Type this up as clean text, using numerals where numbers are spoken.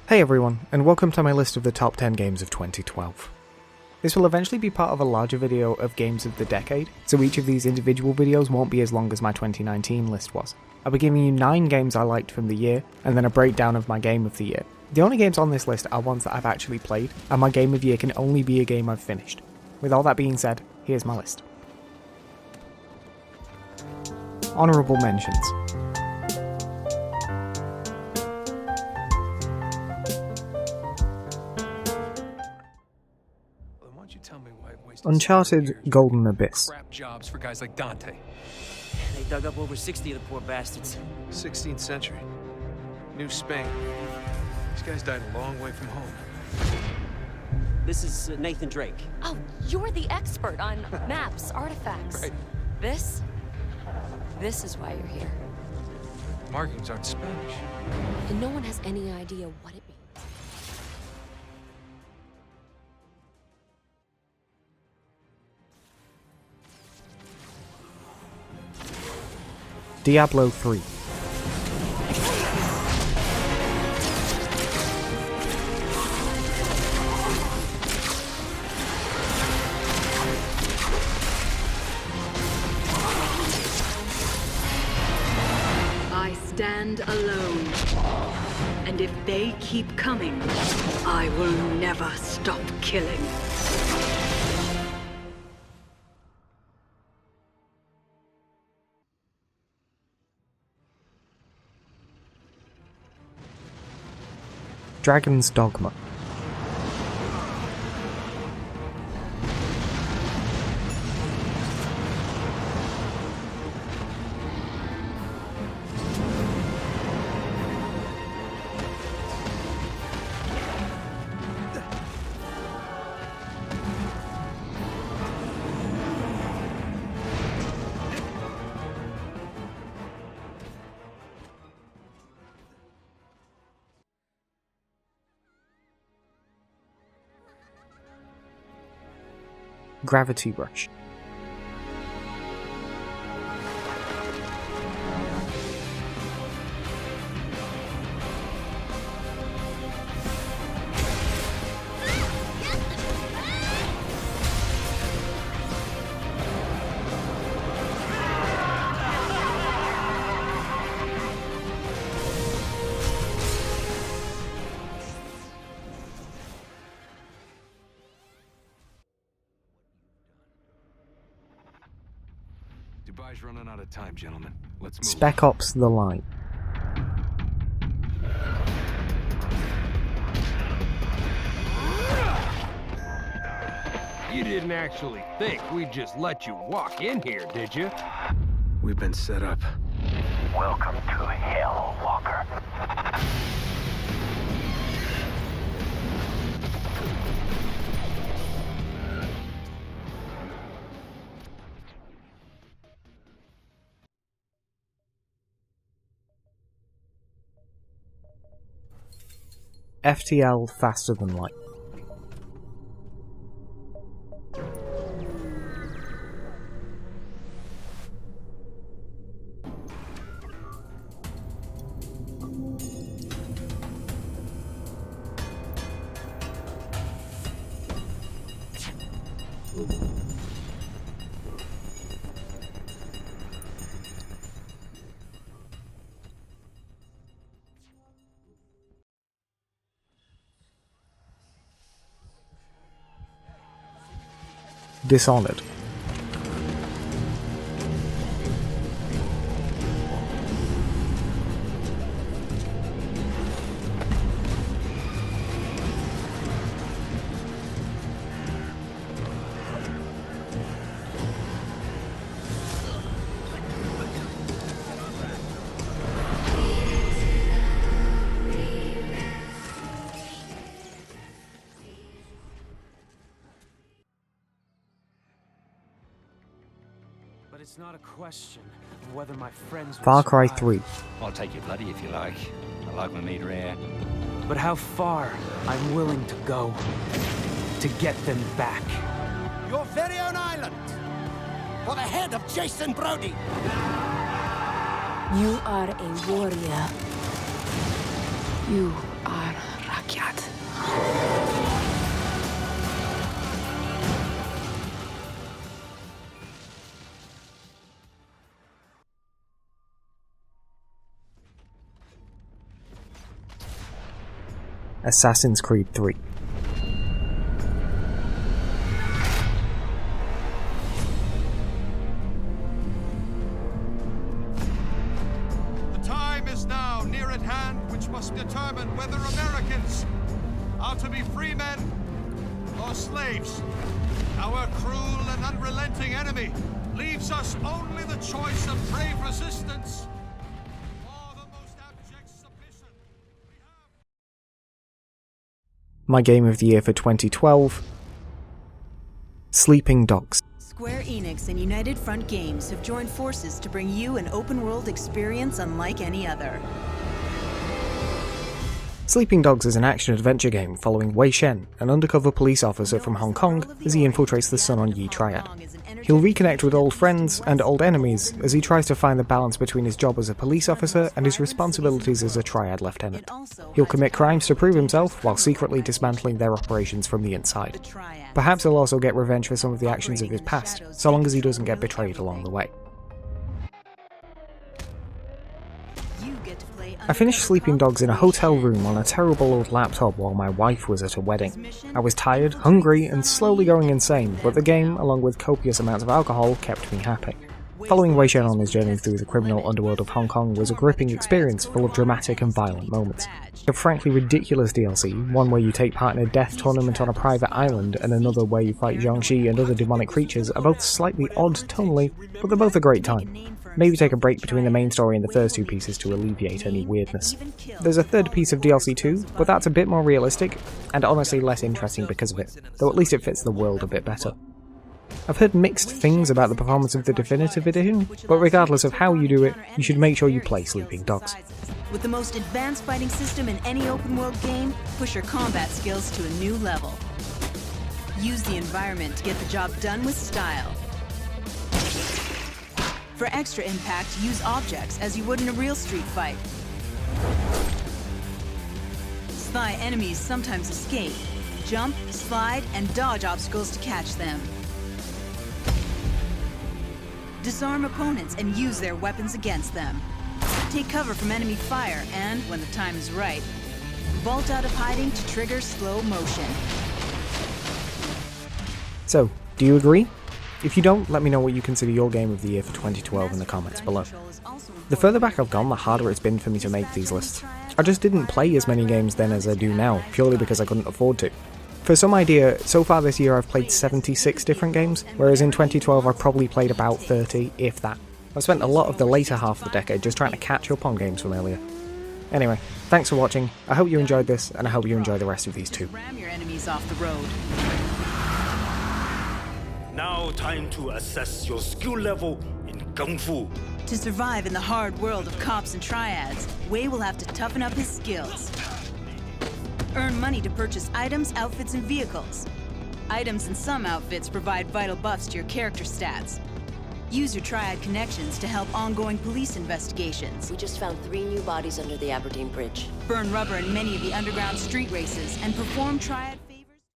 Hey everyone, and welcome to my list of the top 10 games of 2012. This will eventually be part of a larger video of games of the decade, so each of these individual videos won't be as long as my 2019 list was. I'll be giving you 9 games I liked from the year, and then a breakdown of my game of the year. The only games on this list are ones that I've actually played, and my game of the year can only be a game I've finished. With all that being said, here's my list. Honourable mentions. Uncharted Golden Abyss. Crap jobs for guys like Dante. They dug up over 60 of the poor bastards. 16th century. New Spain. These guys died a long way from home. This is Nathan Drake. Oh, you're the expert on maps, artifacts. Right. This is why you're here. Markings aren't Spanish. And no one has any idea what it means. Diablo 3. I stand alone, and if they keep coming, I will never stop killing. Dragon's Dogma. Gravity Rush. Dubai's running out of time, gentlemen. Let's move. Spec Ops: The Line. You didn't actually think we'd just let you walk in here, did you? We've been set up. Welcome to Hell, Walker. FTL Faster Than Light. Dishonored. But it's not a question of whether my friends will Far Cry survive, 3. I'll take your bloody if you like. I like my meat rare. but how far I'm willing to go to get them back. Your very own island! For the head of Jason Brody! You are a warrior. You are Raka. cat. Assassin's Creed 3. The time is now near at hand which must determine whether Americans are to be free men or slaves. Our cruel and unrelenting enemy leaves us only the choice of brave resistance or the most abject submission. My game of the year for 2012, Sleeping Dogs. Square Enix and United Front Games have joined forces to bring you an open-world experience unlike any other. Sleeping Dogs is an action-adventure game following Wei Shen, an undercover police officer from Hong Kong, as he infiltrates the Sun On Yee Triad. He'll reconnect with old friends and old enemies as he tries to find the balance between his job as a police officer and his responsibilities as a Triad lieutenant. He'll commit crimes to prove himself while secretly dismantling their operations from the inside. Perhaps he'll also get revenge for some of the actions of his past, so long as he doesn't get betrayed along the way. I finished Sleeping Dogs in a hotel room on a terrible old laptop while my wife was at a wedding. I was tired, hungry, and slowly going insane, but the game, along with copious amounts of alcohol, kept me happy. Following Wei Shen on his journey through the criminal underworld of Hong Kong was a gripping experience full of dramatic and violent moments. A frankly ridiculous DLC, one where you take part in a death tournament on a private island and another where you fight Jiangxi and other demonic creatures, are both slightly odd tonally, but they're both a great time. Maybe take a break between the main story and the first two pieces to alleviate any weirdness. There's a third piece of DLC too, but that's a bit more realistic, and honestly less interesting because of it, though at least it fits the world a bit better. I've heard mixed things about the performance of the definitive edition, but regardless of how you do it, you should make sure you play Sleeping Dogs. With the most advanced fighting system in any open-world game, push your combat skills to a new level. Use the environment to get the job done with style. For extra impact, use objects as you would in a real street fight. Sly enemies sometimes escape. Jump, slide, and dodge obstacles to catch them. Disarm opponents and use their weapons against them. Take cover from enemy fire and, when the time is right, vault out of hiding to trigger slow motion. So, do you agree? If you don't, let me know what you consider your game of the year for 2012 in the comments below. The further back I've gone, the harder it's been for me to make these lists. I just didn't play as many games then as I do now, purely because I couldn't afford to. For some idea, so far this year I've played 76 different games, whereas in 2012 I've probably played about 30, if that. I've spent a lot of the later half of the decade just trying to catch up on games from earlier. Anyway, thanks for watching, I hope you enjoyed this, and I hope you enjoy the rest of these too. Ram your enemies off the road. Now time to assess your skill level in Kung Fu. To survive in the hard world of cops and triads, Wei will have to toughen up his skills. Earn money to purchase items, outfits, and vehicles. Items in some outfits provide vital buffs to your character stats. Use your triad connections to help ongoing police investigations. We just found 3 new bodies under the Aberdeen Bridge. Burn rubber in many of the underground street races and perform triad